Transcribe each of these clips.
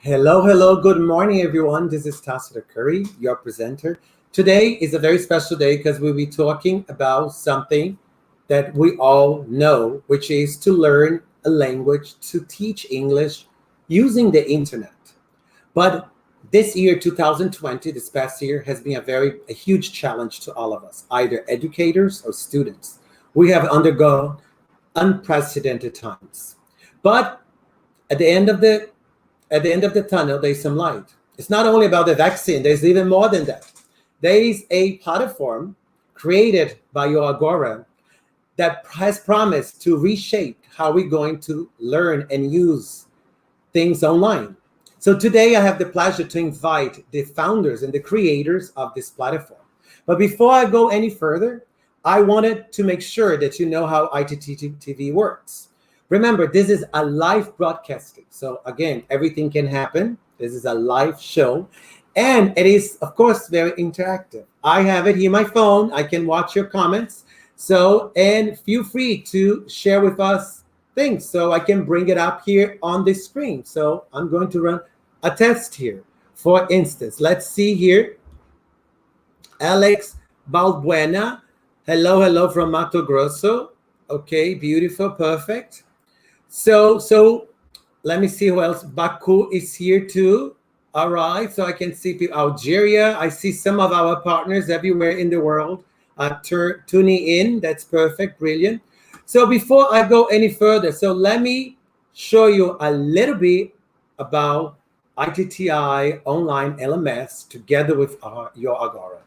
Hello, hello, good morning, everyone. This is Tacita Curry, your presenter. Today is a very special day because we'll be talking about something that we all know, which is to learn a language, to teach English using the internet. But this year, 2020, this past year, has been a huge challenge to all of us, either educators or students. We have undergone unprecedented times. But at the end of the at the end of the tunnel, there's some light. It's not only about the vaccine, there's even more than that. There is a platform created by your Agora that has promised to reshape how we're going to learn and use things online. So today I have the pleasure to invite the founders and the creators of this platform. But before I go any further, I wanted to make sure that you know how iTTi TV works. Remember, this is a live broadcasting. So again, everything can happen. This is a live show. And it is, of course, very interactive. I have it here on my phone. I can watch your comments. And feel free to share with us things so I can bring it up here on the screen. So I'm going to run a test here. For instance, let's see here. Alex Balbuena. Hello from Mato Grosso. Okay, beautiful, perfect. So let me see who else. Baku is here too. All right, so I can see people. Algeria, I see some of our partners everywhere in the world tuning in. That's perfect, brilliant. So before I go any further, so let me show you a little bit about iTTi Online LMS together with your Agora.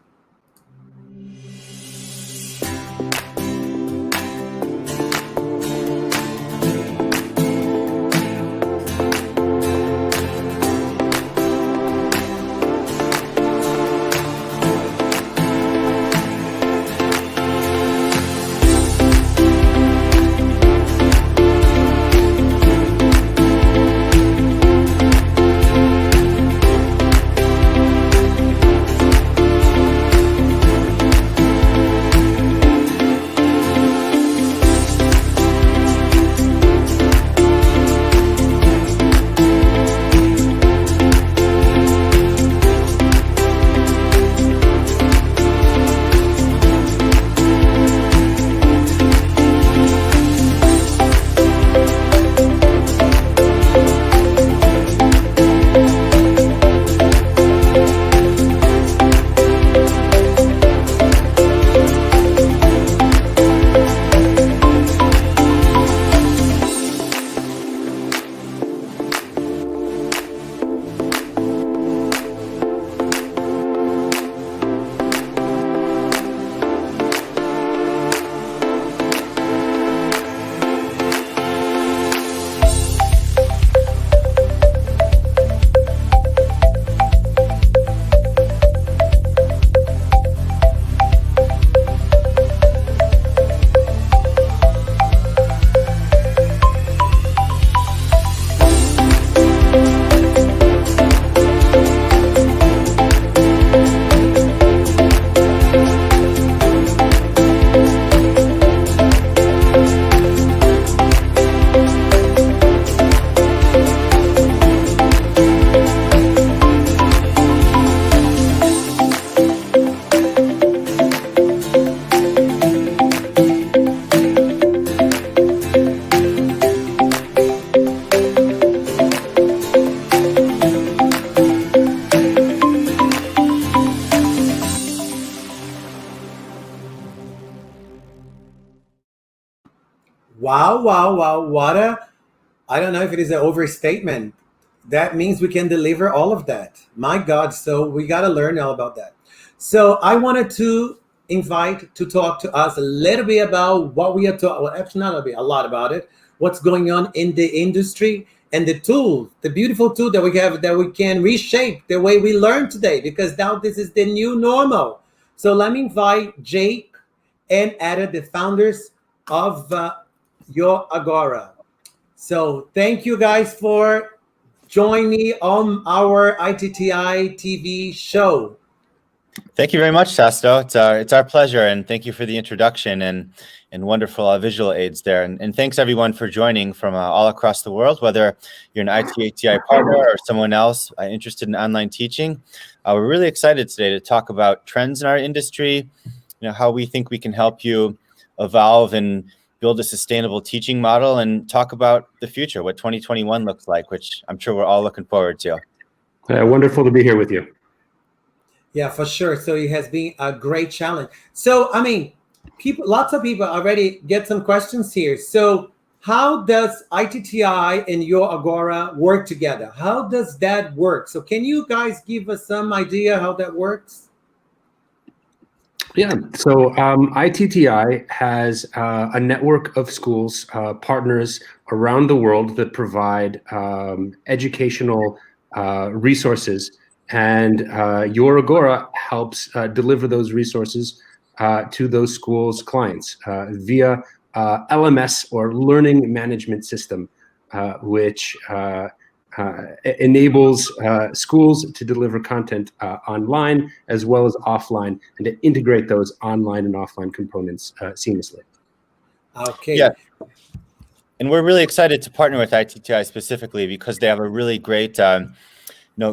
Wow. I don't know if it is an overstatement. That means we can deliver all of that. My God, so we got to learn all about that. So I wanted to invite to talk to us a little bit about what we are talking, well, actually not a bit, a lot about it, what's going on in the industry and the tool, the beautiful tool that we have that we can reshape the way we learn today, because now this is the new normal. So let me invite Jake and Ada, the founders of your Agora. So thank you guys for joining me on our iTTi TV show. Thank you very much, Tasto. It's our pleasure, and thank you for the introduction and wonderful visual aids there. And thanks everyone for joining from all across the world, whether you're an iTTi partner or someone else interested in online teaching. We're really excited today to talk about trends in our industry, how we think we can help you evolve and build a sustainable teaching model, and talk about the future, what 2021 looks like, which I'm sure we're all looking forward to. Wonderful to be here with you. Yeah, for sure. So it has been a great challenge. So, I mean, lots of people already get some questions here. So how does iTTi and your Agora work together? How does that work? So can you guys give us some idea how that works? Yeah, so iTTi has a network of schools, partners around the world that provide educational resources, and your Agora helps deliver those resources to those schools' clients via LMS, or learning management system, which enables schools to deliver content online as well as offline, and to integrate those online and offline components seamlessly. Okay. Yeah. And we're really excited to partner with iTTi specifically because they have a really great,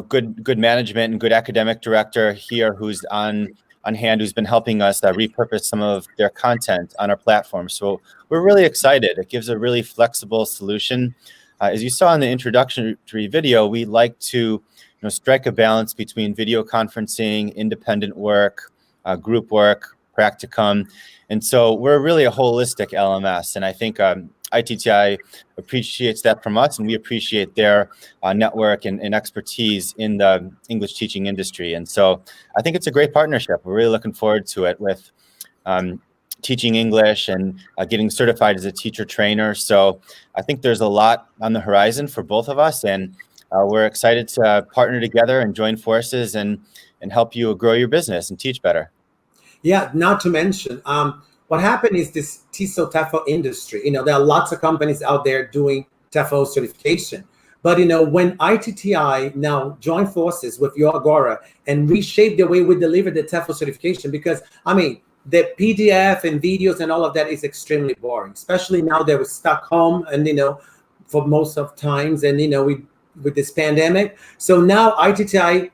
good management and good academic director here who's on hand, who's been helping us repurpose some of their content on our platform. So we're really excited. It gives a really flexible solution. As you saw in the introductory video, we like to strike a balance between video conferencing, independent work, group work, practicum. And so we're really a holistic LMS. And I think iTTi appreciates that from us, and we appreciate their network and expertise in the English teaching industry. And so I think it's a great partnership. We're really looking forward to it with teaching English and getting certified as a teacher trainer. So I think there's a lot on the horizon for both of us, and we're excited to partner together and join forces and help you grow your business and teach better. Yeah, not to mention, what happened is this TESOL TEFL industry, there are lots of companies out there doing TEFL certification. But, when iTTi now join forces with your Agora and reshape the way we deliver the TEFL certification, because, the PDF and videos and all of that is extremely boring, especially now that we're stuck home and, for most of times, and, with this pandemic. So now iTTi,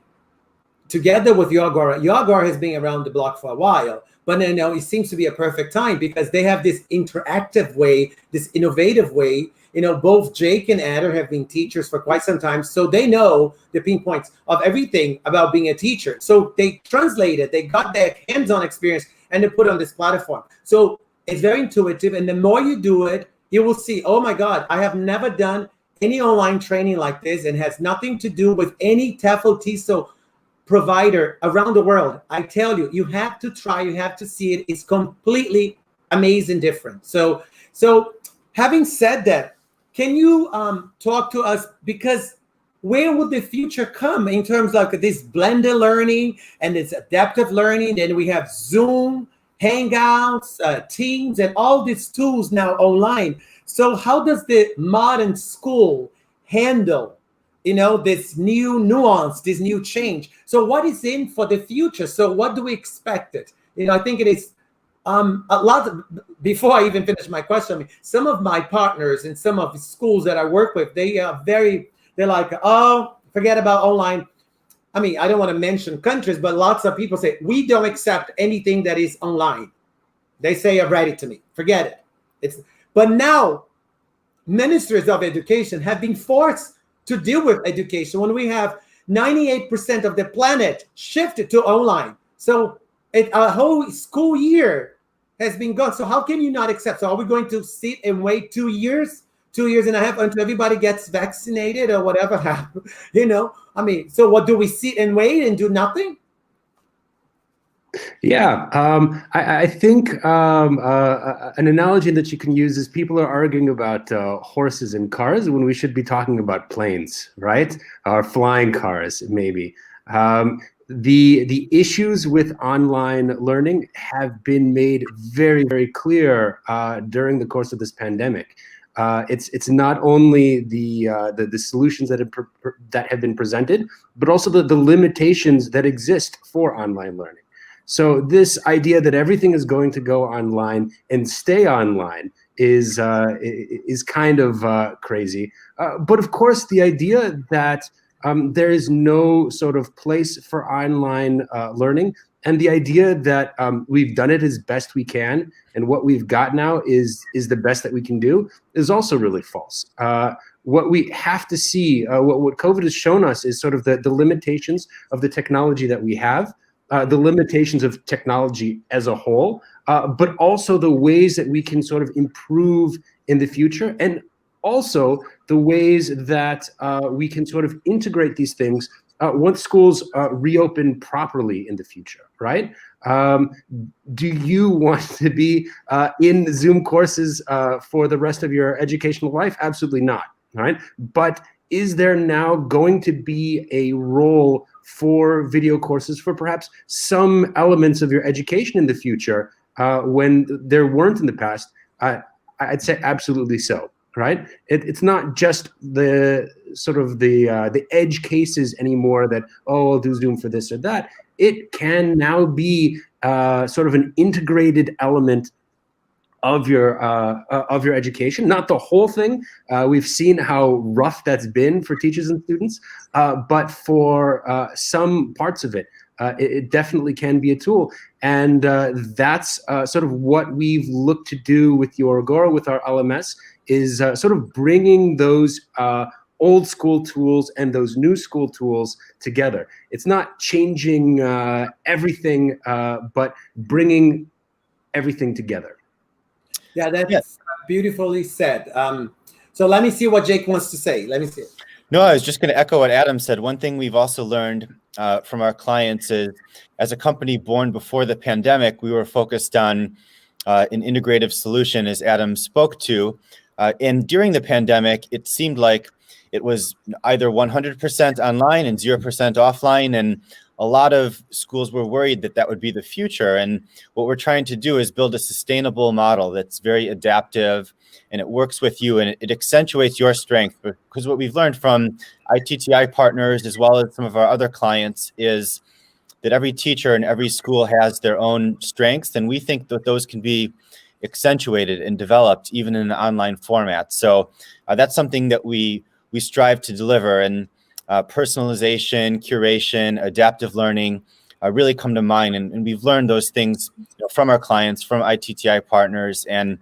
together with your Agora has been around the block for a while, but it seems to be a perfect time because they have this interactive way, this innovative way. Both Jake and Adder have been teachers for quite some time, so they know the pinpoints of everything about being a teacher. So they translated, they got their hands-on experience, and they put on this platform. So it's very intuitive, and the more you do it, you will see, oh my God, I have never done any online training like this, and has nothing to do with any TEFL TESOL provider around the world. I tell you, you have to try, you have to see it. It's completely amazing different. So having said that, can you talk to us, because where would the future come in terms of this blended learning and this adaptive learning? Then we have Zoom, Hangouts, Teams, and all these tools now online. So how does the modern school handle this new nuance, this new change? So what is in for the future? So what do we expect it? I think it is a lot before I even finish my question, some of my partners and some of the schools that I work with, they're like, oh, forget about online. I don't want to mention countries, but lots of people say, we don't accept anything that is online. They say already to me, forget it. But now ministers of education have been forced to deal with education when we have 98% of the planet shifted to online. So a whole school year has been gone. So how can you not accept? So are we going to sit and wait 2 years, 2 years and a half until everybody gets vaccinated or whatever happens? So what, do we sit and wait and do nothing? Yeah, I think an analogy that you can use is people are arguing about horses and cars when we should be talking about planes, right? Or flying cars, maybe. The issues with online learning have been made very, very clear during the course of this pandemic. It's not only the solutions that have been presented, but also the limitations that exist for online learning. So this idea that everything is going to go online and stay online is kind of crazy. But of course, the idea that there is no sort of place for online learning, and the idea that we've done it as best we can, and what we've got now is the best that we can do, is also really false. What we have to see, what COVID has shown us, is sort of the limitations of the technology that we have, the limitations of technology as a whole, but also the ways that we can sort of improve in the future, and also the ways that we can sort of integrate these things once schools reopen properly in the future, right? Do you want to be in Zoom courses for the rest of your educational life? Absolutely not, right? But is there now going to be a role for video courses for perhaps some elements of your education in the future when there weren't in the past? I'd say absolutely so. Right? It's not just the sort of the edge cases anymore that, oh, I'll do Zoom for this or that. It can now be sort of an integrated element of your education, not the whole thing. We've seen how rough that's been for teachers and students, but for some parts of it, it definitely can be a tool. And that's sort of what we've looked to do with your Agora, with our LMS, is sort of bringing those old school tools and those new school tools together. It's not changing everything, but bringing everything together. Yeah, that's beautifully said. So let me see what Jake wants to say. Let me see. No, I was just going to echo what Adam said. One thing we've also learned from our clients is, as a company born before the pandemic, we were focused on an integrative solution, as Adam spoke to. And during the pandemic, it seemed like it was either 100% online and 0% offline. And a lot of schools were worried that that would be the future. And what we're trying to do is build a sustainable model that's very adaptive, and it works with you, and it accentuates your strength. Because what we've learned from iTTi partners, as well as some of our other clients, is that every teacher and every school has their own strengths. And we think that those can be accentuated and developed even in an online format. So that's something that we strive to deliver. And personalization, curation, adaptive learning really come to mind. And we've learned those things from our clients, from iTTi partners. And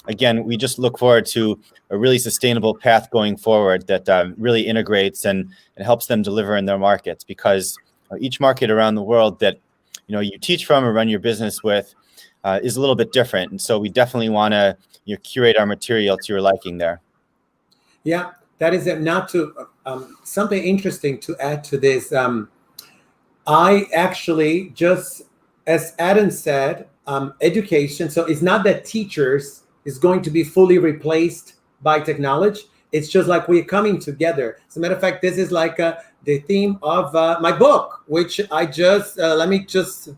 again, we just look forward to a really sustainable path going forward that really integrates and helps them deliver in their markets, because each market around the world that you teach from or run your business with is a little bit different. And so we definitely want to curate our material to your liking there. Yeah, that is it. Now to something interesting to add to this. I actually, just as Adam said, education. So it's not that teachers is going to be fully replaced by technology. It's just like we're coming together. As a matter of fact, this is like the theme of my book, which I just, let me just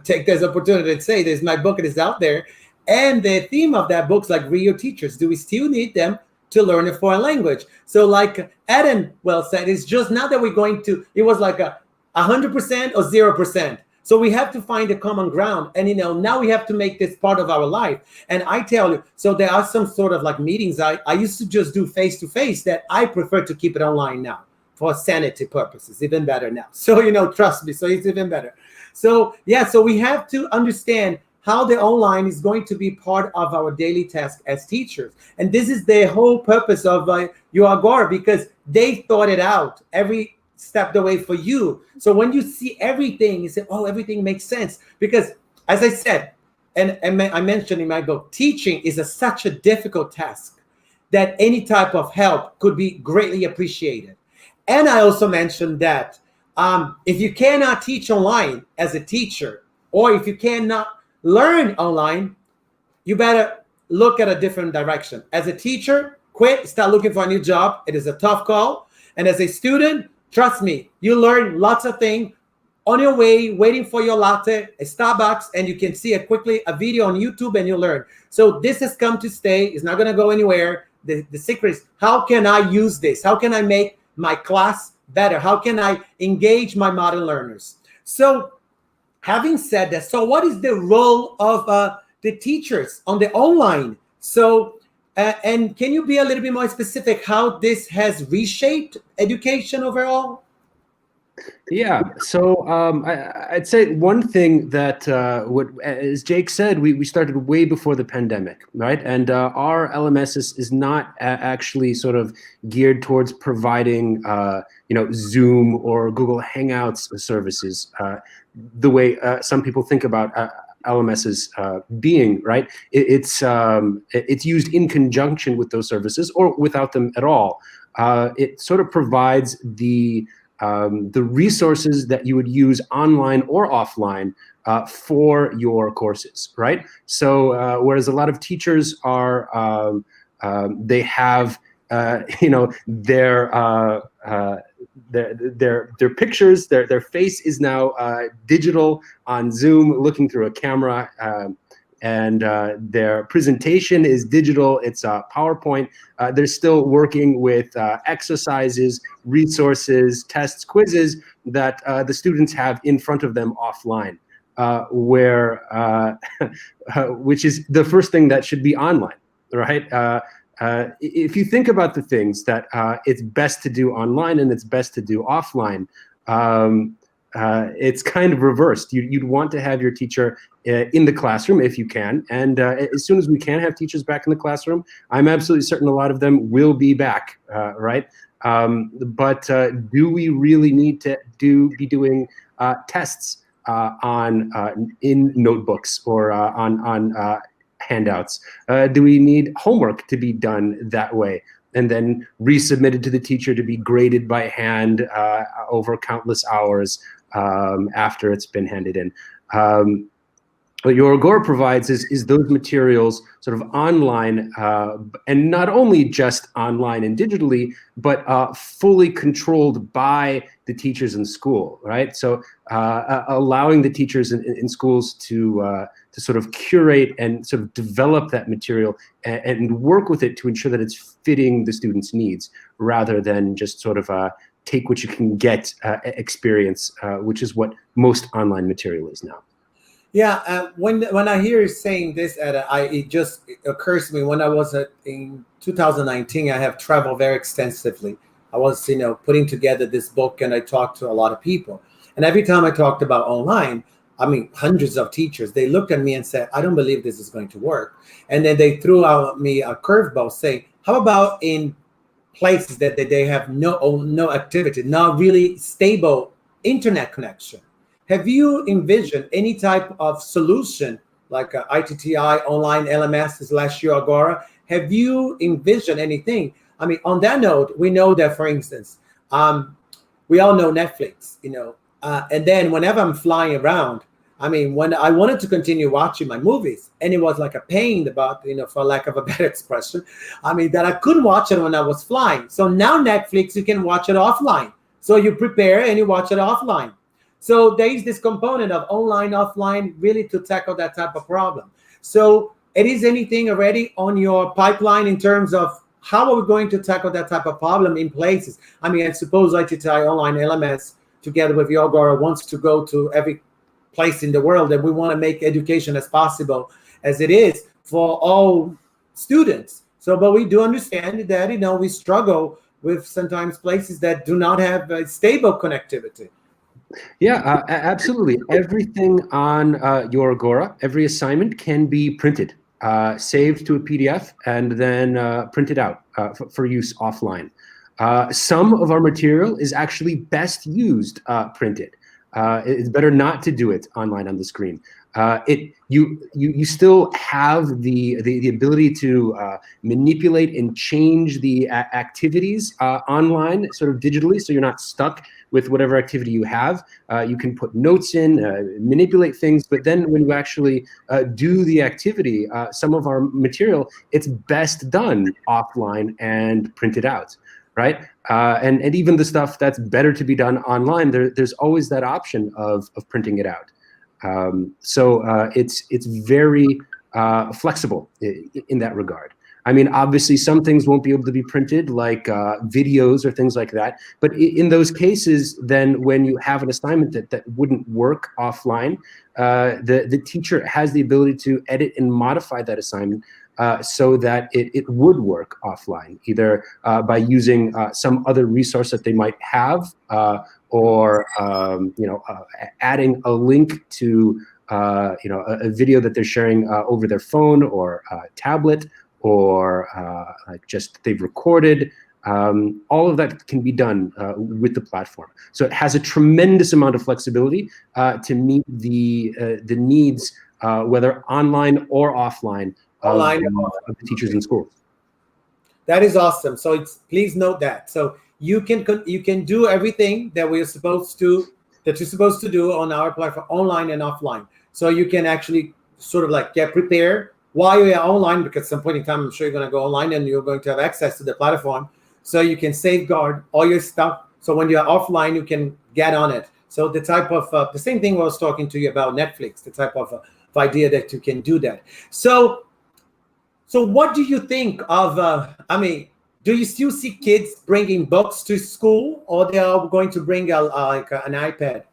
take this opportunity to say this. My book is out there. And the theme of that book is like, real teachers. Do we still need them to learn a foreign language? So like Adam well said, it's just not that we're going to, it was like 100% or 0%. So we have to find a common ground. And, now we have to make this part of our life. And I tell you, so there are some sort of like meetings. I used to just do face-to-face that I prefer to keep it online now for sanity purposes, even better now. So, trust me, so it's even better. So, yeah, so we have to understand how the online is going to be part of our daily task as teachers. And this is the whole purpose of your Agora, because they thought it out every step the way for you. So when you see everything, you say, oh, everything makes sense. Because as I said, and I mentioned in my book, teaching is such a difficult task that any type of help could be greatly appreciated. And I also mentioned that if you cannot teach online as a teacher, or if you cannot learn online, you better look at a different direction. As a teacher, quit, start looking for a new job. It is a tough call. And as a student, trust me, you learn lots of things on your way, waiting for your latte at Starbucks, and you can see quickly a video on YouTube and you learn. So this has come to stay. It's not going to go anywhere. The secret is, how can I use this? How can I make my class better? How can I engage my modern learners? So having said that, so what is the role of the teachers on the online? So, and can you be a little bit more specific how this has reshaped education overall? Yeah, so I'd say one thing that, as Jake said, we started way before the pandemic, right? And our LMS is not actually sort of geared towards providing, Zoom or Google Hangouts services the way some people think about LMSs being, right? It's used in conjunction with those services or without them at all. It sort of provides the resources that you would use online or offline for your courses, right? So whereas a lot of teachers are, they have, their pictures, their face is now digital on Zoom, looking through a camera, and their presentation is digital. It's PowerPoint. They're still working with exercises, resources, tests, quizzes that the students have in front of them offline, which is the first thing that should be online, right? If you think about the things that it's best to do online and it's best to do offline, it's kind of reversed. You'd want to have your teacher in the classroom if you can. And as soon as we can have teachers back in the classroom, I'm absolutely certain a lot of them will be back, right? But do we really need to be doing tests in notebooks or on handouts? Do we need homework to be done that way and then resubmitted to the teacher to be graded by hand over countless hours after it's been handed in? What your Agora provides is those materials sort of online, and not only just online and digitally, but fully controlled by the teachers in school, right? So allowing the teachers in schools to sort of curate and sort of develop that material and work with it to ensure that it's fitting the students' needs, rather than just sort of take what you can get experience, which is what most online material is now. Yeah, when I hear you saying this, it just occurs to me when I was in 2019. I have traveled very extensively. I was, putting together this book, and I talked to a lot of people. And every time I talked about online, I mean, hundreds of teachers, they looked at me and said, "I don't believe this is going to work." And then they threw out me a curveball, saying, "How about in places that they have no activity, not really stable internet connection? Have you envisioned any type of solution like iTTi, online LMS / your Agora? Have you envisioned anything?" I mean, on that note, we know that, for instance, we all know Netflix, and then whenever I'm flying around, I mean, when I wanted to continue watching my movies, and it was like a pain about, for lack of a better expression, I mean, that I couldn't watch it when I was flying. So now Netflix, you can watch it offline. So you prepare and you watch it offline. So there is this component of online, offline, really to tackle that type of problem. So is anything already on your pipeline in terms of how are we going to tackle that type of problem in places? I mean, I suppose iTTi online LMS together with your Agora wants to go to every place in the world, and we want to make education as possible as it is for all students. So, but we do understand that, we struggle with sometimes places that do not have a stable connectivity. Yeah, absolutely. Everything on your Agora, every assignment can be printed, saved to a PDF, and then printed out for use offline. Some of our material is actually best used printed. It's better not to do it online on the screen. You still have the ability to manipulate and change the activities online, sort of digitally, so you're not stuck with whatever activity you have. You can put notes in, manipulate things, but then when you actually do the activity, some of our material, it's best done offline and printed out, right? And even the stuff that's better to be done online, there's always that option of printing it out. So it's very flexible in that regard. I mean, obviously, some things won't be able to be printed, like videos or things like that. But in those cases, then when you have an assignment that wouldn't work offline, the teacher has the ability to edit and modify that assignment so that it would work offline, either by using some other resource that they might have, or adding a link to a video that they're sharing over their phone or tablet, or like just they've recorded. All of that can be done with the platform. So it has a tremendous amount of flexibility to meet the needs, whether online or offline, of the teachers in schools. That is awesome. So please note that. So you can do everything that you're supposed to do on our platform, online and offline. So you can actually sort of like get prepared while you're online, because at some point in time, I'm sure you're going to go online and you're going to have access to the platform. So you can safeguard all your stuff. So when you're offline, you can get on it. So the type of, the same thing I was talking to you about Netflix, the type of idea that you can do that. So what do you think of, do you still see kids bringing books to school, or they are going to bring like an iPad,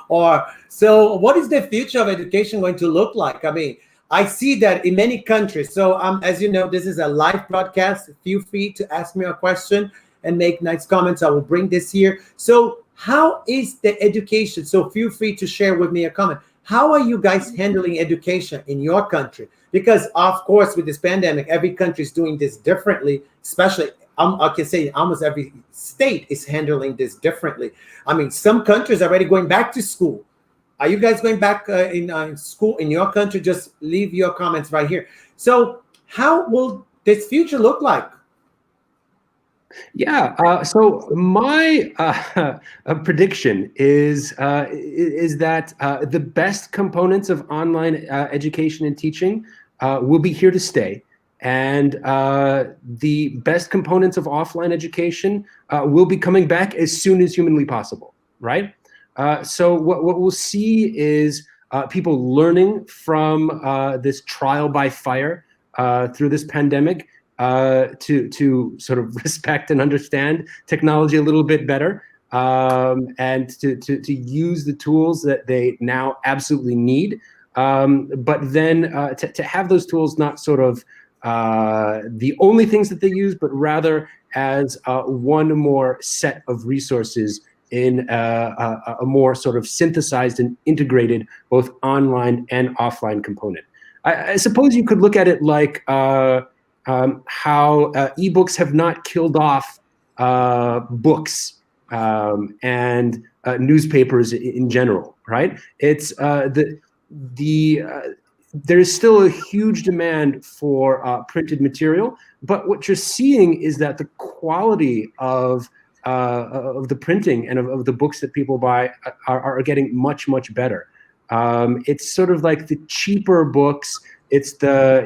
or so what is the future of education going to look like? I mean, I see that in many countries. So as you know, this is a live broadcast. Feel free to ask me a question and make nice comments. I will bring this here. So how is the education? So feel free to share with me a comment. How are you guys handling education in your country? Because of course, with this pandemic, every country is doing this differently, especially I can say almost every state is handling this differently. I mean, some countries are already going back to school. Are you guys going back in school in your country? Just leave your comments right here. So how will this future look like? Yeah. So my prediction is that the best components of online education and teaching will be here to stay, and the best components of offline education will be coming back as soon as humanly possible. Right. So what we'll see is people learning from this trial by fire through this pandemic. To sort of respect and understand technology a little bit better, and to use the tools that they now absolutely need, but then to have those tools not sort of the only things that they use, but rather as one more set of resources in a more sort of synthesized and integrated both online and offline component. I suppose you could look at it like how ebooks have not killed off books and newspapers in general, right? It's there's still a huge demand for printed material, but what you're seeing is that the quality of the printing and of the books that people buy are getting much, much better. It's sort of like the cheaper books. It's the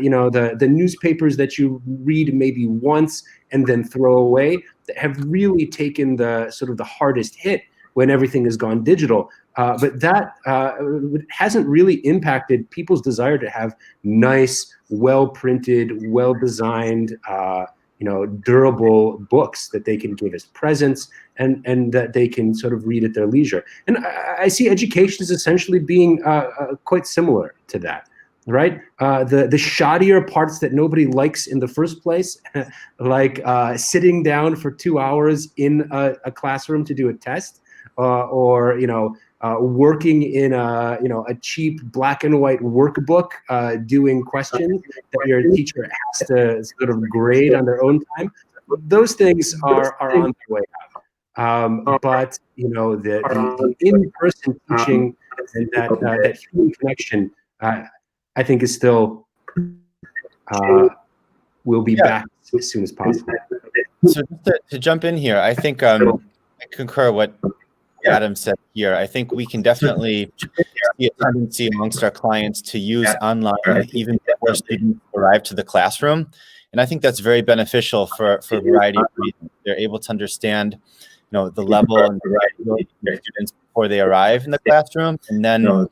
newspapers that you read maybe once and then throw away that have really taken the sort of the hardest hit when everything has gone digital. But that hasn't really impacted people's desire to have nice, well-printed, well-designed, durable books that they can give as presents and that they can sort of read at their leisure. And I see education as essentially being quite similar to that. Right, the shoddier parts that nobody likes in the first place, like sitting down for 2 hours in a classroom to do a test, or working in a cheap black and white workbook, doing questions that your teacher has to sort of grade on their own time. Those things are on their way out. But the in-person teaching and that human connection, I think is still will be back as soon as possible. So just to jump in here, I think I concur what Adam said here. I think we can definitely see a tendency amongst our clients to use online even before students arrive to the classroom. And I think that's very beneficial for a variety of reasons. They're able to understand the level and variety of students before they arrive in the classroom, and then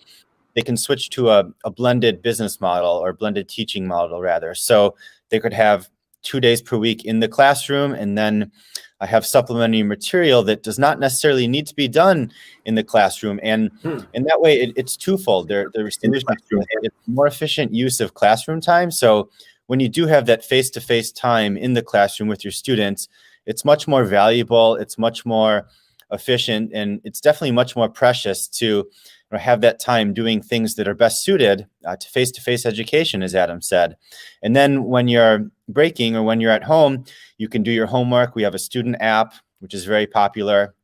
they can switch to a blended business model or blended teaching model rather. So they could have 2 days per week in the classroom, and then I have supplementary material that does not necessarily need to be done in the classroom. And in that way, it's twofold. They're it's more efficient use of classroom time. So when you do have that face-to-face time in the classroom with your students, it's much more valuable, it's much more efficient, and it's definitely much more precious to have that time doing things that are best suited to face-to-face education, as Adam said. And then when you're breaking or when you're at home, you can do your homework. We have a student app, which is very popular,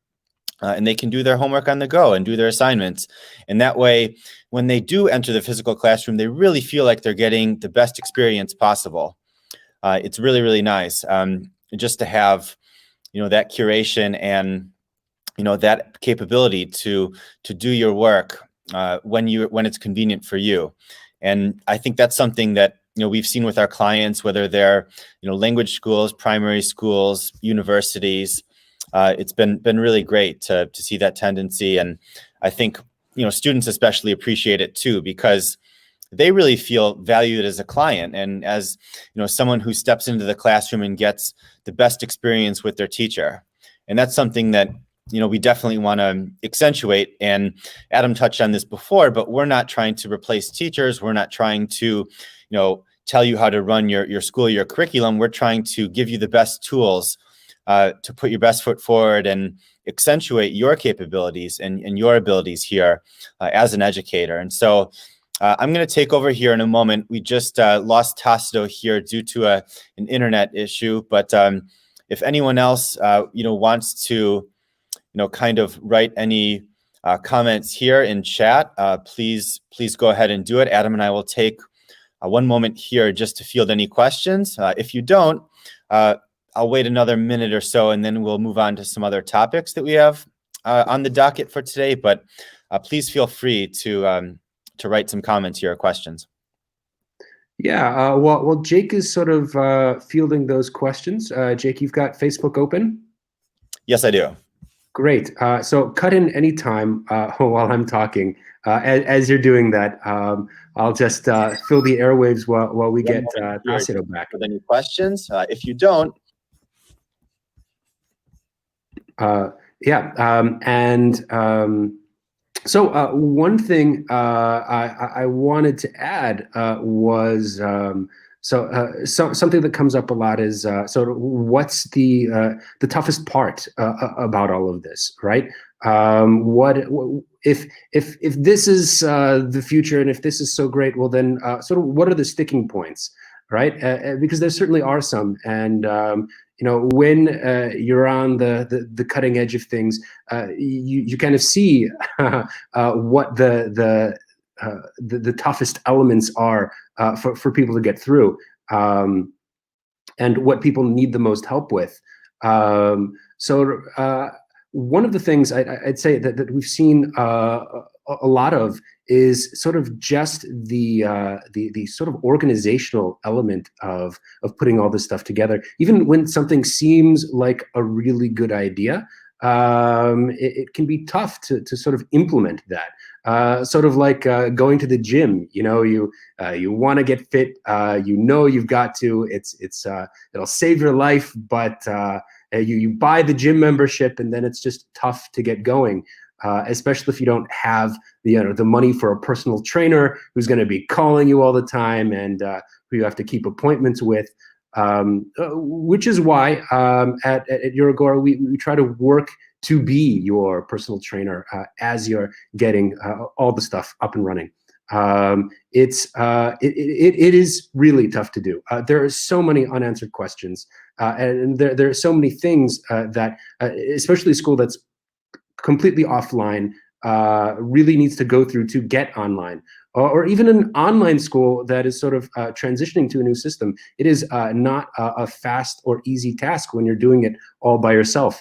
and they can do their homework on the go and do their assignments. And that way, when they do enter the physical classroom, they really feel like they're getting the best experience possible. It's really, really nice just to have, that curation and that capability to do your work when it's convenient for you. And I think that's something that we've seen with our clients, whether they're language schools, primary schools, universities. It's been really great to see that tendency, and I think students especially appreciate it too, because they really feel valued as a client and as someone who steps into the classroom and gets the best experience with their teacher. And that's something that we definitely want to accentuate. And Adam touched on this before, but we're not trying to replace teachers. We're not trying to, tell you how to run your school, your curriculum. We're trying to give you the best tools to put your best foot forward and accentuate your capabilities and your abilities here as an educator. And so I'm going to take over here in a moment. We just lost Tasso here due to an internet issue, but if anyone else, wants to, kind of write any comments here in chat, please go ahead and do it. Adam and I will take one moment here just to field any questions. If you don't, I'll wait another minute or so, and then we'll move on to some other topics that we have on the docket for today. But please feel free to write some comments here or questions. Yeah, well, Jake is sort of fielding those questions. Jake, you've got Facebook open? Yes, I do. Great. So cut in any time while I'm talking. As you're doing that, I'll just fill the airwaves while we get Tasso back. With any questions? If you don't. So one thing I wanted to add was something that comes up a lot is sort of what's the toughest part about all of this, right? What if this is the future and if this is so great, well then sort of what are the sticking points, right? Because there certainly are some, and when you're on the cutting edge of things, you kind of see what the toughest elements are for people to get through, and what people need the most help with. So one of the things I'd say that we've seen a lot of is sort of just the sort of organizational element of putting all this stuff together. Even when something seems like a really good idea, it can be tough to sort of implement that. Sort of like going to the gym. You want to get fit. You've got to. It'll save your life, but you buy the gym membership, and then it's just tough to get going. Especially if you don't have the money for a personal trainer who's going to be calling you all the time and who you have to keep appointments with. Which is why at Eurogora we try to work to be your personal trainer as you're getting all the stuff up and running. It is really tough to do. There are so many unanswered questions, and there are so many things that, especially a school that's completely offline, really needs to go through to get online, or even an online school that is sort of transitioning to a new system. It is not a fast or easy task when you're doing it all by yourself,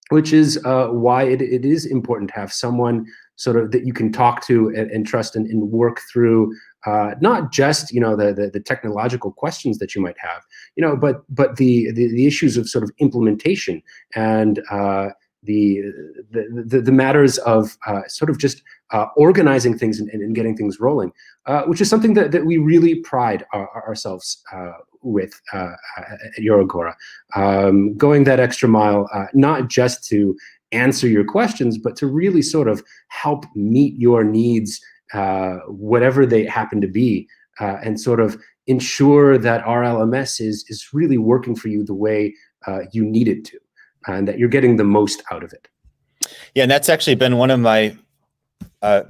which is why it is important to have someone sort of that you can talk to and trust and work through, not just the technological questions that you might have, but the issues of sort of implementation and the matters of sort of just organizing things and getting things rolling, which is something that we really pride ourselves with at Eurogora. Going that extra mile, not just to answer your questions, but to really sort of help meet your needs, whatever they happen to be, and sort of ensure that our LMS is really working for you the way you need it to, and that you're getting the most out of it. Yeah, and that's actually been one of my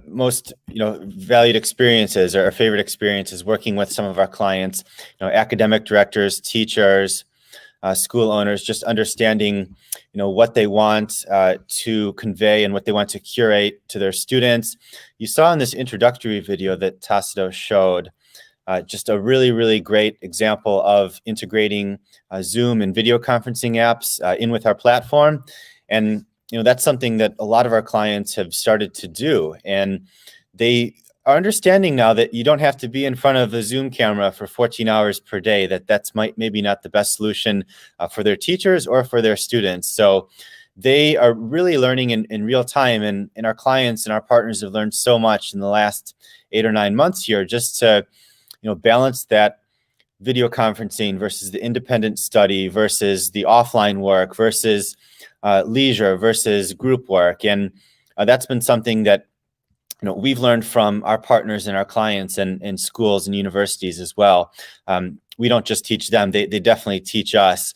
most valued experiences, or favorite experiences, working with some of our clients, academic directors, teachers, school owners, just understanding what they want to convey and what they want to curate to their students. You saw in this introductory video that Tassito showed just a really, really great example of integrating Zoom and video conferencing apps in with our platform. And that's something that a lot of our clients have started to do. And they are understanding now that you don't have to be in front of a Zoom camera for 14 hours per day, that's maybe not the best solution for their teachers or for their students. So they are really learning in real time, and our clients and our partners have learned so much in the last 8 or 9 months here, just to balance that video conferencing versus the independent study versus the offline work versus leisure versus group work. And that's been something that we've learned from our partners and our clients and schools and universities as well. We don't just teach them, they definitely teach us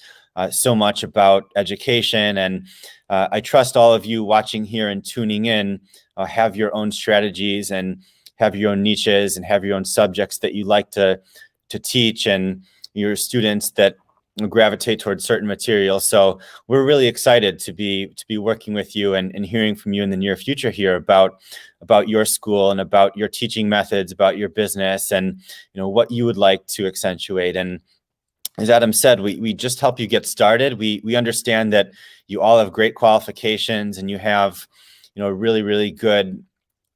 so much about education. And I trust all of you watching here and tuning in have your own strategies and have your own niches and have your own subjects that you like to teach, and your students that gravitate towards certain materials. So we're really excited to be working with you and hearing from you in the near future here about your school and about your teaching methods, about your business, and what you would like to accentuate. And as Adam said, we just help you get started. We understand that you all have great qualifications and you have really, really good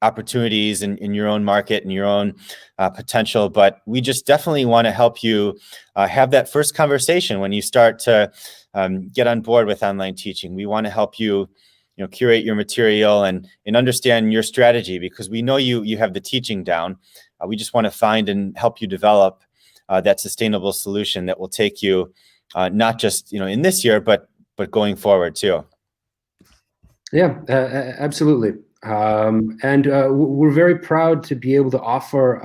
opportunities in your own market and your own potential, but we just definitely want to help you have that first conversation when you start to get on board with online teaching. We want to help you curate your material and understand your strategy, because we know you have the teaching down. We just want to find and help you develop that sustainable solution that will take you not just in this year, but going forward too. Yeah, absolutely. And we're very proud to be able to offer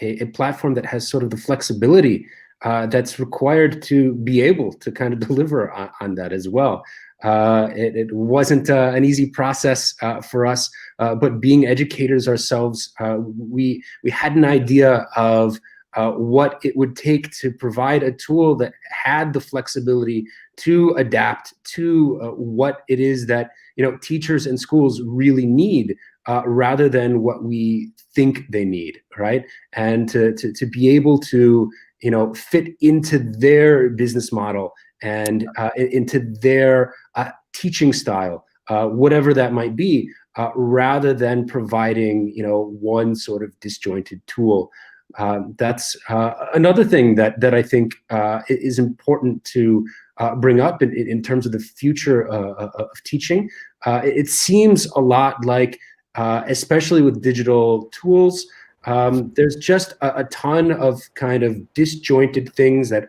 a platform that has sort of the flexibility that's required to be able to kind of deliver on that as well. It wasn't an easy process for us, but being educators ourselves, we had an idea of what it would take to provide a tool that had the flexibility to adapt to what it is that teachers and schools really need, rather than what we think they need, right? And to be able to fit into their business model and into their teaching style, whatever that might be, rather than providing one sort of disjointed tool. That's another thing that I think is important to bring up in terms of the future of teaching. It seems a lot like, especially with digital tools, there's just a ton of kind of disjointed things that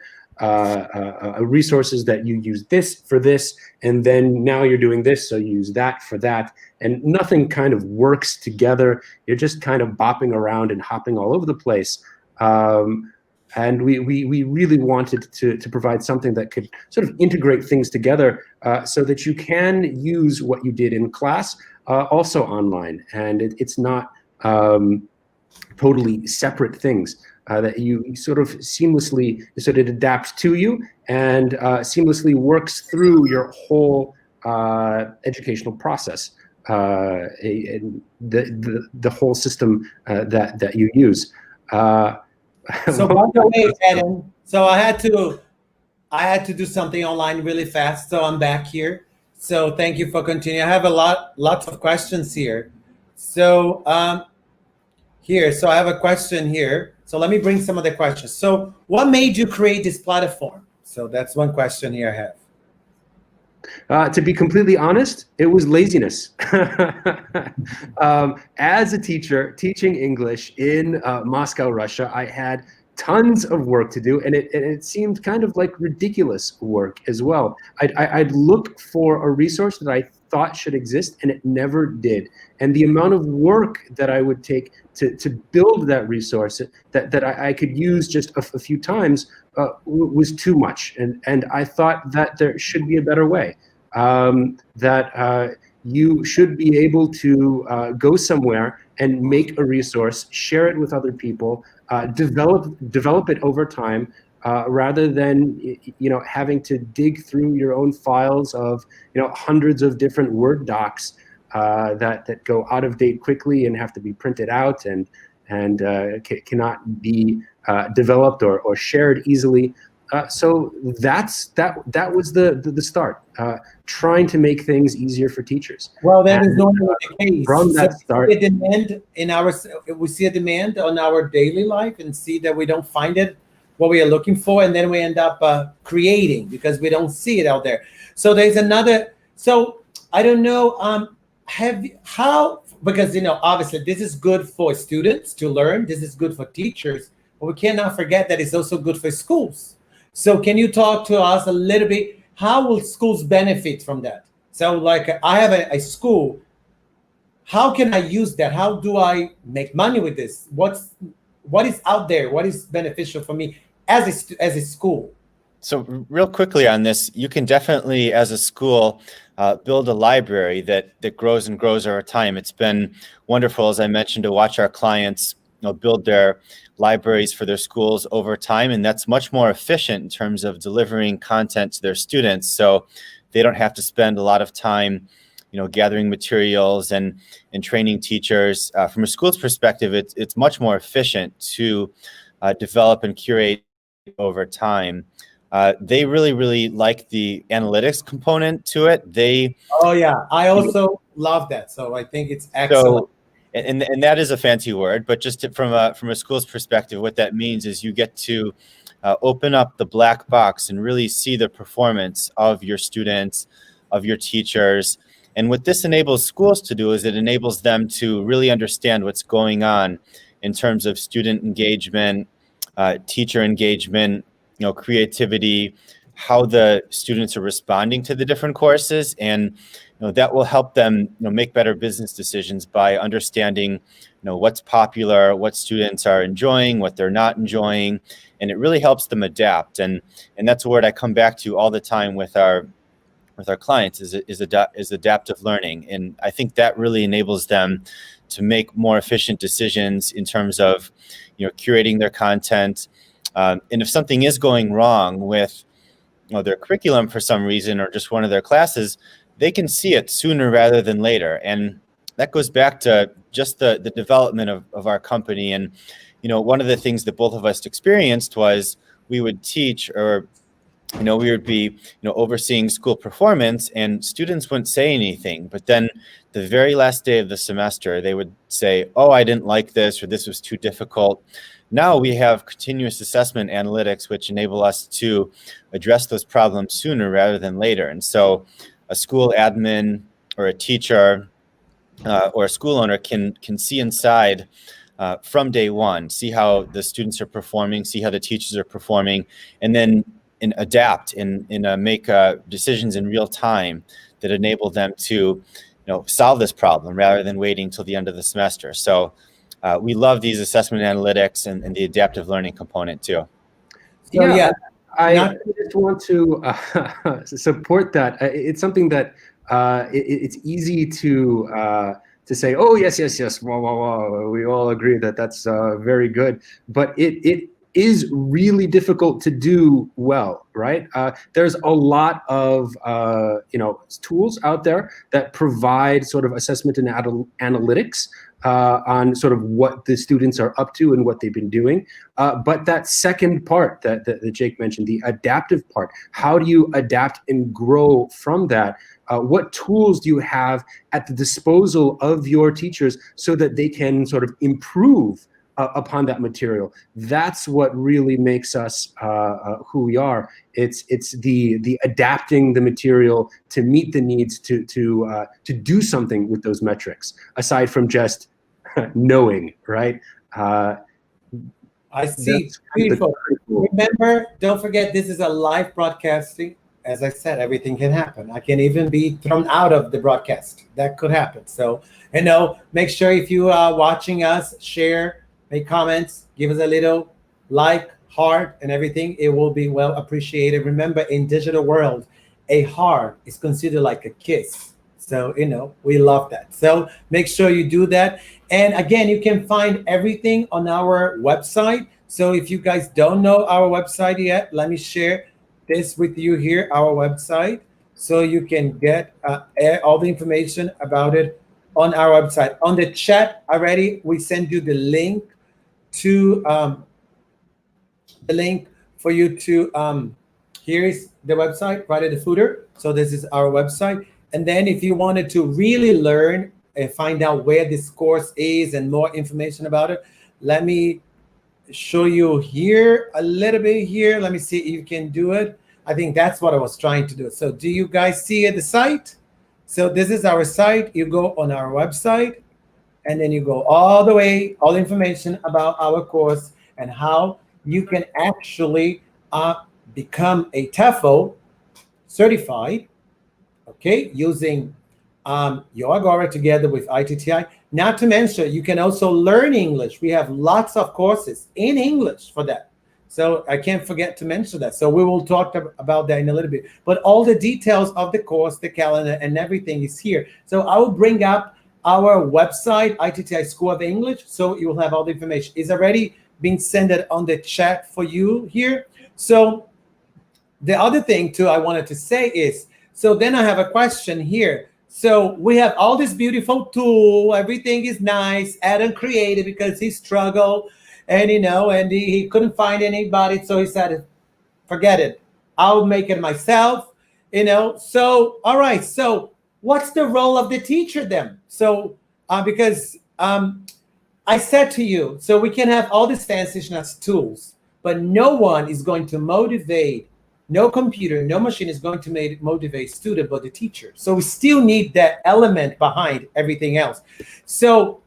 resources that you use this for this, and then now you're doing this, so you use that for that, and nothing kind of works together. You're just kind of bopping around and hopping all over the place. And we really wanted to provide something that could sort of integrate things together, so that you can use what you did in class also online, and it's not totally separate things. That you sort of seamlessly, so it adapts to you and seamlessly works through your whole educational process, and the whole system that you use. So by the way, Adam, so I had to do something online really fast, so I'm back here. So thank you for continuing. I have lots of questions here. So so I have a question here. So let me bring some of the questions. So what made you create this platform? So that's one question here I have. To be completely honest, it was laziness. As a teacher teaching English in Moscow, Russia, I had tons of work to do, and it seemed kind of like ridiculous work as well. I'd look for a resource that I thought should exist, and it never did. And the amount of work that I would take to build that resource that I could use just a few times was too much. And I thought that there should be a better way. That you should be able to go somewhere and make a resource, share it with other people, develop it over time, rather than having to dig through your own files of hundreds of different Word docs that go out of date quickly and have to be printed out and cannot be developed or shared easily. So that was the start, trying to make things easier for teachers. Well, that is normally the case. From that start, we see a demand on our daily life and see that we don't find it what we are looking for, and then we end up creating because we don't see it out there. So there's another. So I don't know. Because obviously this is good for students to learn. This is good for teachers, but we cannot forget that it's also good for schools. So can you talk to us a little bit? How will schools benefit from that? So like I have a school. How can I use that? How do I make money with this? What is out there? What is beneficial for me as a school? So real quickly on this, you can definitely, as a school, build a library that grows and grows over time. It's been wonderful, as I mentioned, to watch our clients build their libraries for their schools over time, and that's much more efficient in terms of delivering content to their students. So they don't have to spend a lot of time, gathering materials and training teachers. From a school's perspective, it's much more efficient to develop and curate over time. They really like the analytics component to it. Oh yeah, I also love that. So I think it's excellent. So, and that is a fancy word, but just from a school's perspective, what that means is you get to open up the black box and really see the performance of your students, of your teachers. And what this enables schools to do is it enables them to really understand what's going on in terms of student engagement, teacher engagement, creativity, how the students are responding to the different courses, and that will help them make better business decisions by understanding what's popular, what students are enjoying, what they're not enjoying, and it really helps them adapt. And that's a word I come back to all the time with our clients is adaptive learning, and I think that really enables them to make more efficient decisions in terms of curating their content. And if something is going wrong with their curriculum for some reason or just one of their classes, they can see it sooner rather than later. And that goes back to just the development of our company. And one of the things that both of us experienced was we would teach, or we would be overseeing school performance, and students wouldn't say anything, but then the very last day of the semester they would say, oh, I didn't like this, or this was too difficult. Now we have continuous assessment analytics, which enable us to address those problems sooner rather than later. And so a school admin or a teacher or a school owner can see inside from day one, see how the students are performing, see how the teachers are performing, and then adapt and make decisions in real time that enable them to solve this problem rather than waiting till the end of the semester. So we love these assessment analytics and the adaptive learning component too. So, yeah, I just want to support that. It's something that it's easy to say, oh, yes. Wow. We all agree that that's very good. But it is really difficult to do well, right? There's a lot of tools out there that provide sort of assessment and analytics on sort of what the students are up to and what they've been doing. But that second part that Jake mentioned, the adaptive part, how do you adapt and grow from that? What tools do you have at the disposal of your teachers so that they can sort of improve upon that material. That's what really makes us who we are. It's the adapting the material to meet the needs to do something with those metrics, aside from just knowing, right? I see. Beautiful. Remember, don't forget, this is a live broadcasting. As I said, everything can happen. I can even be thrown out of the broadcast. That could happen. So, make sure if you are watching us, share, make comments, give us a little like, heart, and everything. It will be well appreciated. Remember, in digital world, a heart is considered like a kiss. So, we love that. So make sure you do that. And again, you can find everything on our website. So if you guys don't know our website yet, let me share this with you here, our website. So you can get all the information about it on our website. On the chat already, we send you the link to for you to, here is the website right at the footer. So this is our website. And then if you wanted to really learn and find out where this course is and more information about it, let me show you here a little bit here. Let me see if you can do it. I think that's what I was trying to do. So do you guys see the site? So this is our site. You go on our website and then you go all the way, all information about our course and how you can actually become a TEFL certified, okay, using your Agora together with iTTi. Not to mention, you can also learn English. We have lots of courses in English for that. So I can't forget to mention that. So we will talk about that in a little bit. But all the details of the course, the calendar, and everything is here. So I will bring up our website, iTTi School of English, so you will have all the information. It's already been sent on the chat for you here. So the other thing, too, I wanted to say is, so then I have a question here. So we have all this beautiful tool. Everything is nice. Adam created because he struggled and, and he couldn't find anybody. So he said, forget it. I'll make it myself, So, all right. So what's the role of the teacher then? So because I said to you, so we can have all these fancy tools, but no one is going to motivate. No computer, no machine is going to motivate student, but the teacher. So we still need that element behind everything else. So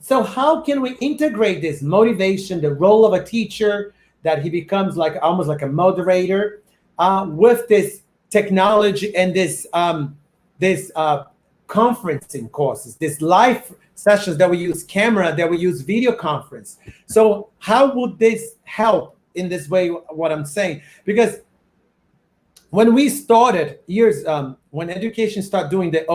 how can we integrate this motivation, the role of a teacher, that he becomes like almost like a moderator, with this technology and this conferencing courses, this live sessions that we use camera, that we use video conference. So how would this help in this way, what I'm saying? Because when we started when education started doing the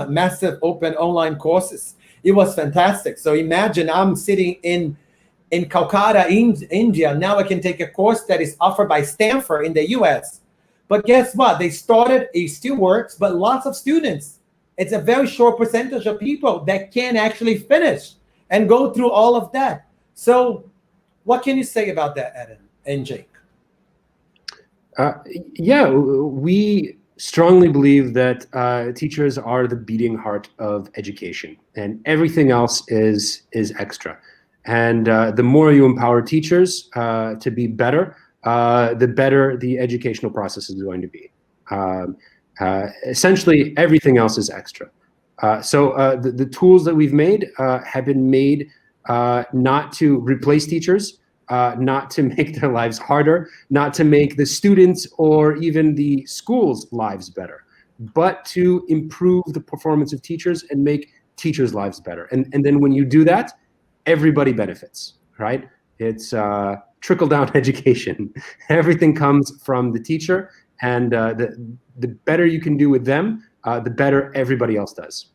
massive open online courses, it was fantastic. So imagine I'm sitting in Calcutta, India. Now I can take a course that is offered by Stanford in the US. But guess what? They started, it still works, but lots of students. It's a very short percentage of people that can actually finish and go through all of that. So what can you say about that, Adam and Jake? Yeah, we strongly believe that teachers are the beating heart of education, and everything else is extra. And the more you empower teachers to be better, the better the educational process is going to be. Essentially, everything else is extra. So the tools that we've made have been made not to replace teachers, not to make their lives harder, not to make the students or even the schools' lives better, but to improve the performance of teachers and make teachers' lives better. And then when you do that, everybody benefits, right? It's trickle-down education. Everything comes from the teacher, and the better you can do with them, the better everybody else does.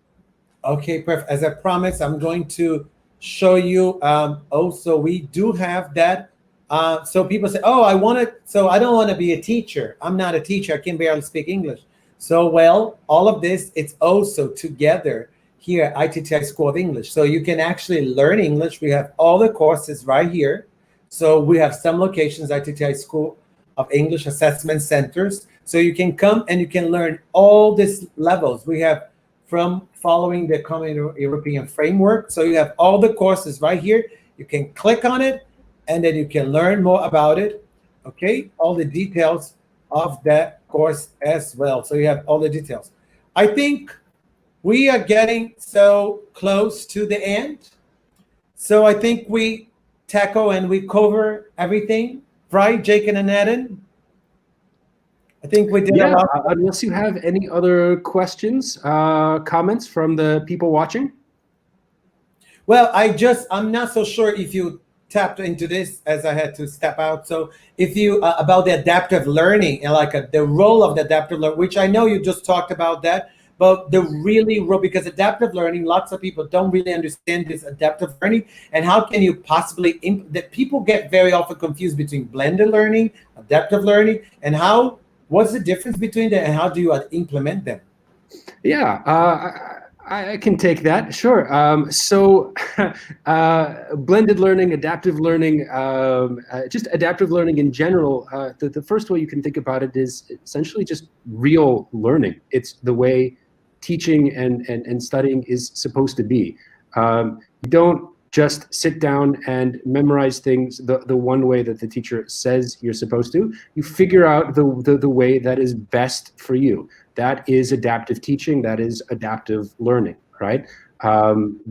Okay, perfect. As I promised, I'm going to show you. Also, we do have that. So people say, "Oh, I don't want to be a teacher. I'm not a teacher. I can barely speak English." So, well, all of this, it's also together here at iTTi School of English. So you can actually learn English. We have all the courses right here. So we have some locations, iTTi School of English assessment centers. So you can come and you can learn all these levels. We have from following the Common European Framework. So you have all the courses right here. You can click on it, and then you can learn more about it. Okay, all the details of that course as well. So you have all the details. I think we are getting so close to the end. So I think we tackle and we cover everything, right, Jake and Eden? I think we did a lot. Unless you have any other questions, comments from the people watching. Well, I'm not so sure if you tapped into this as I had to step out. So if you, about the adaptive learning and like the role of the adaptive learning, which I know you just talked about that, but the really role, because adaptive learning, lots of people don't really understand this adaptive learning, and how can you possibly, that people get very often confused between blended learning, adaptive learning, and what's the difference between them and how do you implement them? Yeah, I can take that, sure. So blended learning, adaptive learning, just adaptive learning in general, the first way you can think about it is essentially just real learning. It's the way teaching and studying is supposed to be. You don't just sit down and memorize things the one way that the teacher says you're supposed to. You figure out the way that is best for you. That is adaptive teaching. That is adaptive learning, right?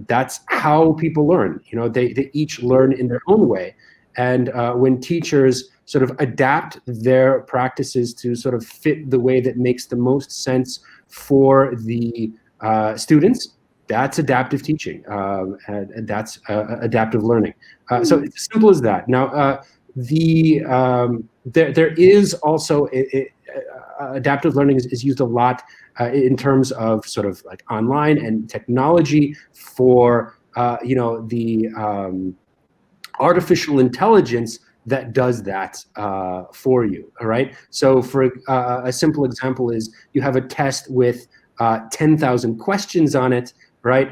That's how people learn. You know, they each learn in their own way. And when teachers sort of adapt their practices to sort of fit the way that makes the most sense for the students, that's adaptive teaching, and that's adaptive learning. So it's as simple as that. Now, there is also adaptive learning is used a lot in terms of sort of like online and technology for the artificial intelligence that does that for you. All right. So for a simple example is you have a test with 10,000 questions on it, right?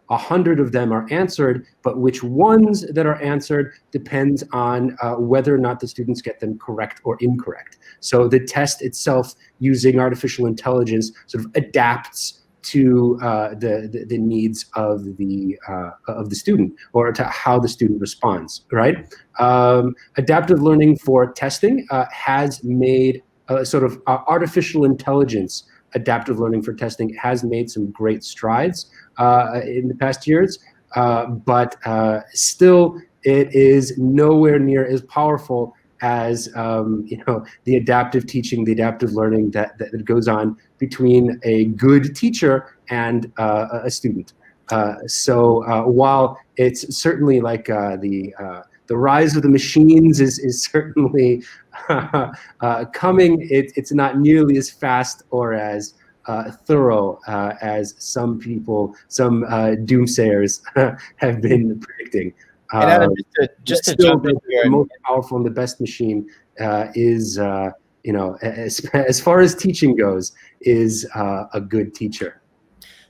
100 of them are answered, but which ones that are answered depends on whether or not the students get them correct or incorrect. So the test itself, using artificial intelligence, sort of adapts to the needs of the student, or to how the student responds, right? Adaptive learning for testing has made sort of artificial intelligence. Adaptive learning for testing has made some great strides in the past years, but still it is nowhere near as powerful as the adaptive teaching, the adaptive learning that goes on between a good teacher and a student. So while it's certainly like the rise of the machines is certainly coming, it's not nearly as fast or as thorough as some doomsayers have been predicting. And Adam, just to jump in here, the most powerful and the best machine is, as far as teaching goes, is a good teacher.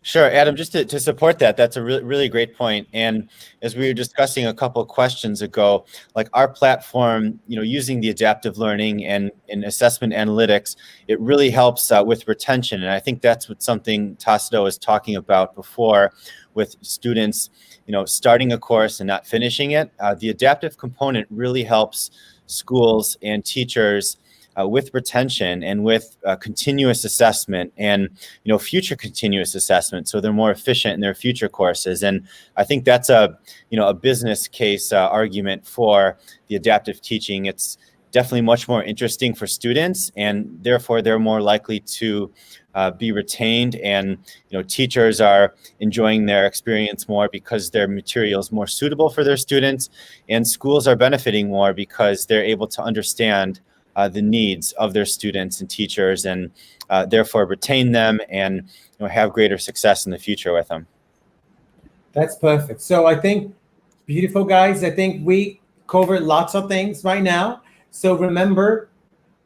Sure, Adam, just to support that, that's a really great point. And as we were discussing a couple of questions ago, like our platform, using the adaptive learning and assessment analytics, it really helps with retention. And I think that's what something Tassilo was talking about before with students, starting a course and not finishing it. The adaptive component really helps schools and teachers with retention and with continuous assessment and future continuous assessment, so they're more efficient in their future courses. And I think that's a business case argument for the adaptive teaching. It's definitely much more interesting for students, and therefore they're more likely to be retained, and teachers are enjoying their experience more because their material is more suitable for their students, and schools are benefiting more because they're able to understand the needs of their students and teachers, and therefore retain them and have greater success in the future with them. That's perfect. So I think, beautiful guys, I think we covered lots of things right now. So remember,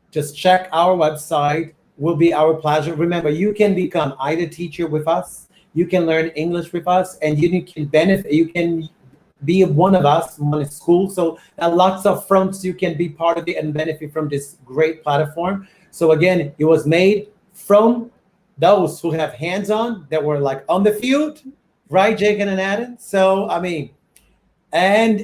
just check our website. Will be our pleasure. Remember, you can become iTTi teacher with us. You can learn English with us, and you can benefit. You can be one of us, one school. So lots of fronts you can be part of it and benefit from this great platform. So again, it was made from those who have hands-on that were like on the field, right, Jake and Adam? So I mean, and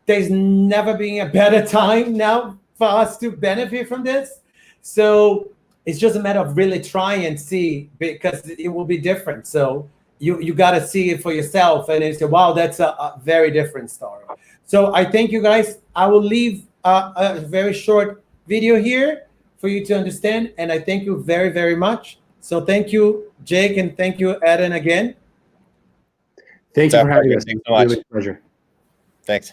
there's never been a better time now for us to benefit from this. So it's just a matter of really trying and see, because it will be different. So you got to see it for yourself, and say, wow, that's a very different story. So I thank you guys. I will leave a very short video here for you to understand, and I thank you very, very much. So thank you, Jake, and thank you, Eden, again. Thank you for having us. Thanks so much. Really a pleasure. Thanks.